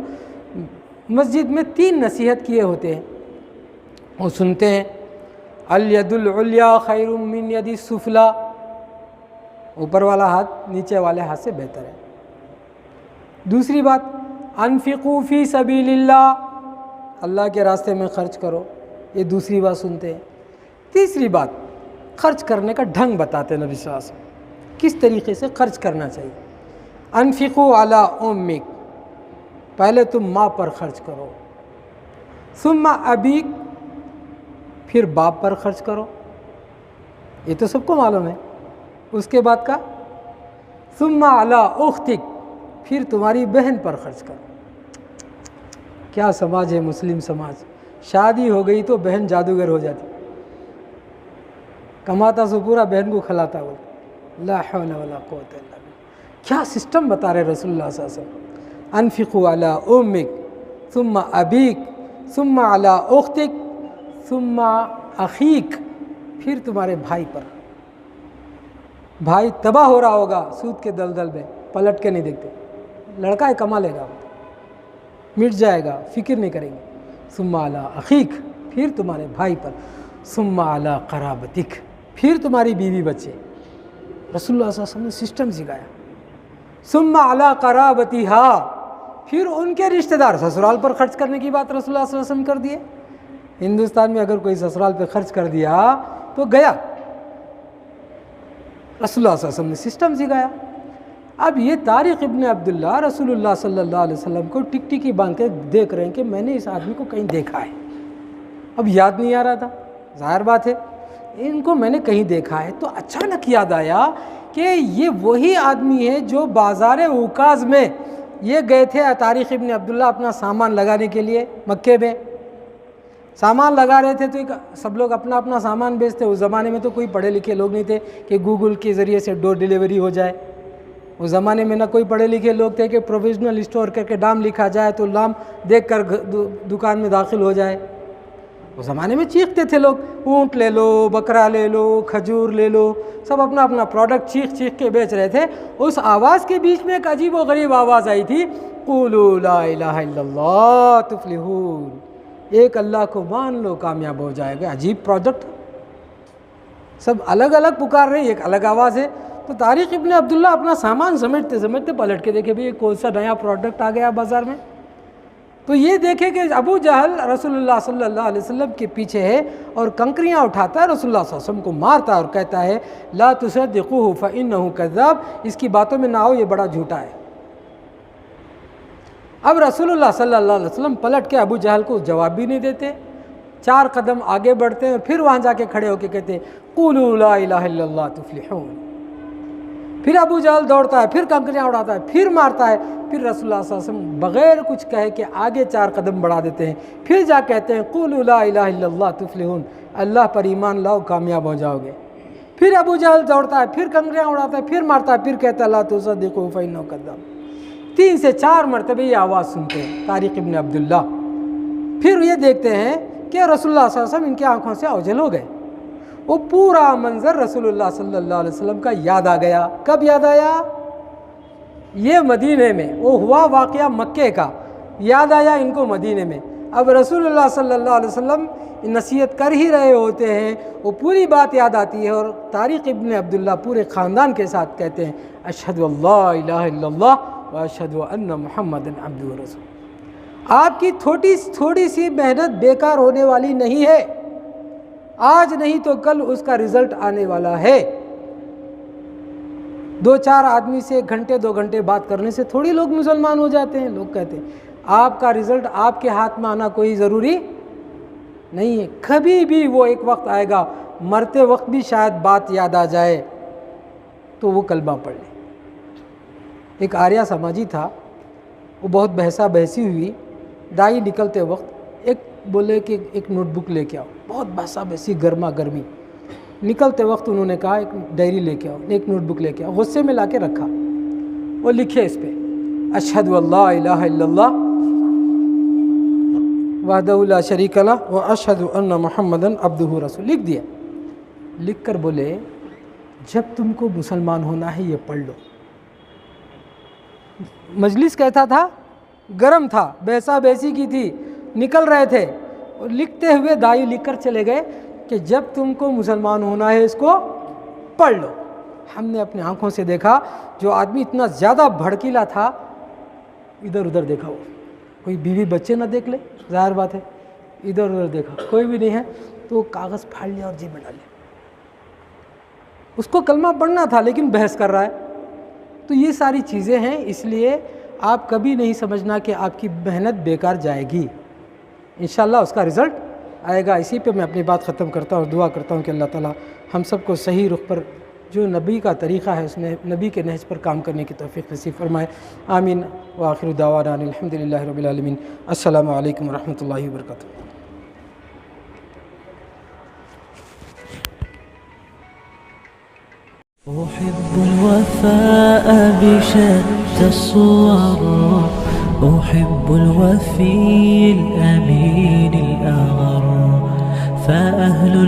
مسجد میں 3 نصیحت کیے ہوتے ہیں، وہ سنتے ہیں، الید العلیٰ خیر من ید السفلیٰ، اوپر والا ہاتھ نیچے والے ہاتھ سے بہتر ہے۔ دوسری بات، انفقوا فی سبیل اللہ، اللہ کے راستے میں خرچ کرو، یہ دوسری بات سنتے ہیں۔ تیسری بات، خرچ کرنے کا ڈھنگ بتاتے ہیں نبی صلی اللہ علیہ وسلم، کس طریقے سے خرچ کرنا چاہیے۔ انفقوا علی امک، پہلے تم ماں پر خرچ کرو، ثم ابیک، پھر باپ پر خرچ کرو، یہ تو سب کو معلوم ہے۔ اس کے بعد کا ثم علی اختک، پھر تمہاری بہن پر خرچ کرو۔ کیا سماج ہے مسلم سماج، شادی ہو گئی تو بہن جادوگر ہو جاتی، کماتا سو پورا بہن کو کھلاتا ہو، لا حول ولا قوت الا باللہ۔ کیا سسٹم بتا رہے رسول اللہ صلی اللہ علیہ وسلم، انفقوا علی امک ثم ابیک ثم علی اختک ثم اخیک، پھر تمہارے بھائی پر۔ بھائی تباہ ہو رہا ہوگا سود کے دلدل میں، پلٹ کے نہیں دیکھتے، لڑکا ہے کما لے گا، مٹ جائے گا، فکر نہیں کریں گے۔ ثم علی اخیک، پھر تمہارے بھائی پر، ثم علی قرابتک، پھر تمہاری بیوی بچے۔ رسول اللہ صلی اللہ علیہ وسلم نے سسٹم سکھایا۔ ثم علی قرابتہا، پھر ان کے رشتہ دار، سسرال پر خرچ کرنے کی بات رسول اللہ صلی اللہ علیہ وسلم کر دیے۔ ہندوستان میں اگر کوئی سسرال پہ خرچ کر دیا تو گیا، رسول اللہ صلی اللہ علیہ وسلم نے سسٹم سکھایا۔ اب یہ طارق ابن عبداللہ رسول اللہ صلی اللہ علیہ وسلم کو ٹک ٹکی باندھ کے دیکھ رہے ہیں کہ میں نے اس آدمی کو کہیں دیکھا ہے، اب یاد نہیں آ رہا تھا، ظاہر بات ہے ان کو میں نے کہیں دیکھا ہے۔ تو اچانک یاد آیا کہ یہ وہی آدمی ہے جو بازار اوکاز میں یہ گئے تھے طارق ابن عبداللہ اپنا سامان لگانے کے لیے، مکے میں سامان لگا رہے تھے، تو سب لوگ اپنا اپنا سامان بیچتے۔ اس زمانے میں تو کوئی پڑھے لکھے لوگ نہیں تھے کہ گوگل کے ذریعے سے ڈور ڈیلیوری ہو جائے، اس زمانے میں نہ کوئی پڑھے لکھے لوگ تھے کہ پروویژنل اسٹور کر کے نام لکھا جائے تو نام دیکھ کر دکان میں داخل ہو جائے۔ اس زمانے میں چیختے تھے لوگ، اونٹ لے لو، بکرا لے لو، کھجور لے لو، سب اپنا اپنا پروڈکٹ چیخ چیخ کے بیچ رہے تھے۔ اس آواز کے بیچ میں ایک عجیب و غریب آواز آئی تھی، قولوا لا الہ الا اللہ تفلحون، ایک اللہ کو مان لو کامیاب ہو جائے گا۔ عجیب پروڈکٹ، سب الگ الگ پکار رہے، ایک الگ آواز ہے۔ تو طارق ابن عبداللہ اپنا سامان سمیٹتے سمیٹتے پلٹ کے دیکھے بھئی کون سا نیا پروڈکٹ آ گیا بازار میں، تو یہ دیکھے کہ ابو جہل رسول اللہ صلی اللہ علیہ وسلم کے پیچھے ہے اور کنکریاں اٹھاتا ہے، رسول اللہ صلی اللہ علیہ وسلم کو مارتا ہے اور کہتا ہے لا تصدقوہ فإنہ کذاب، اس کی باتوں میں نہ آؤ، یہ بڑا جھوٹا ہے۔ اب رسول اللہ صلی اللہ علیہ وسلم پلٹ کے ابو جہل کو جواب بھی نہیں دیتے، 4 قدم آگے بڑھتے ہیں اور پھر وہاں جا کے کھڑے ہو کے کہتے ہیں قولوا لا الہ الا اللہ تفلحون۔ پھر ابو جہل دوڑتا ہے، پھر کنکریاں اڑاتا ہے، پھر مارتا ہے، پھر رسول اللہ صلی اللہ علیہ وسلم بغیر کچھ کہے کہ آگے 4 قدم بڑھا دیتے ہیں، پھر جا کہتے ہیں قولوا لا الہ الا اللہ تفلحون، اللہ پر ایمان لاؤ کامیاب ہو جاؤ گے. پھر ابو جہل دوڑتا ہے, پھر کنکریاں اڑاتا ہے, پھر مارتا ہے, پھر کہتا ہے لا تصدقوا فإنه کذاب. 3 سے 4 مرتبہ یہ آواز سنتے ہیں طارق ابن عبداللہ. پھر یہ دیکھتے ہیں کہ رسول اللہ صلی اللہ علیہ وسلم ان کی آنکھوں سے اوجھل ہو گئے. وہ پورا منظر رسول اللہ صلی اللہ علیہ وسلم کا یاد آ گیا. کب یاد آیا؟ یہ مدینے میں وہ ہوا واقعہ مکے کا, یاد آیا ان کو مدینے میں. اب رسول اللہ صلی اللہ علیہ وسلم نصیحت کر ہی رہے ہوتے ہیں, وہ پوری بات یاد آتی ہے, اور طارق ابن عبداللہ پورے خاندان کے ساتھ کہتے ہیں اشہد اللہ الہ الا اللہ و اشہد ان محمد عبدہ و رسول. آپ کی تھوڑی سی محنت بیکار ہونے والی نہیں ہے. آج نہیں تو کل اس کا رزلٹ آنے والا ہے. 2-4 آدمی سے 1 گھنٹے 2 گھنٹے بات کرنے سے تھوڑی لوگ مسلمان ہو جاتے ہیں. لوگ کہتے ہیں آپ کا رزلٹ آپ کے ہاتھ میں آنا کوئی ضروری نہیں ہے. کبھی بھی وہ ایک وقت آئے گا, مرتے وقت بھی شاید بات یاد آ جائے تو وہ کلمہ پڑھ لے. ایک آریہ سماجی تھا, وہ بہت بحثہ بحثی ہوئی. دائی نکلتے وقت ایک بولے کہ ایک نوٹ بک لے کے آؤ, بہت بحثہ بحثی گرما گرمی. نکلتے وقت انہوں نے کہا ایک ڈائری لے کے آؤ, ایک نوٹ بک لے کے آؤ. غصے میں لا کے رکھا, وہ لکھے اس پہ اشہد اللہ الہ الا اللہ وحدہ لا شریک لہ و اشہد ان محمدًا عبدہ و رسول. لکھ دیا. لکھ کر بولے جب تم کو مسلمان ہونا ہے یہ پڑھ لو. مجلس کیسا تھا؟ گرم تھا, بحثہ بحثی کی تھی, نکل رہے تھے. اور لکھتے ہوئے دائی لکھ کر چلے گئے کہ جب تم کو مسلمان ہونا ہے اس کو پڑھ لو. ہم نے اپنے آنکھوں سے دیکھا جو آدمی اتنا زیادہ بھڑکیلا تھا, ادھر ادھر دیکھا, وہ کوئی بیوی بچے نہ دیکھ لے, ظاہر بات ہے. ادھر ادھر دیکھا, کوئی بھی نہیں ہے, تو کاغذ پھاڑ لیا اور جیب میں ڈال لیا. اس کو کلمہ پڑھنا تھا لیکن بحث کر رہا ہے. تو یہ ساری چیزیں ہیں, اس لیے آپ کبھی نہیں سمجھنا کہ آپ کی محنت بیکار جائے گی. انشاءاللہ اس کا رزلٹ آئے گا. اسی پہ میں اپنی بات ختم کرتا ہوں اور دعا کرتا ہوں کہ اللہ تعالیٰ ہم سب کو صحیح رخ پر جو نبی کا طریقہ ہے اس نے نبی کے نہج پر کام کرنے کی توفیق نصیب فرمائے. آمین. وآخر دعوانا الحمدللہ رب العالمین. السلام علیکم ورحمۃ اللہ وبرکاتہ. أحب الوفاء بشتى الصور أحب الوفي الأمين الأغر فأهل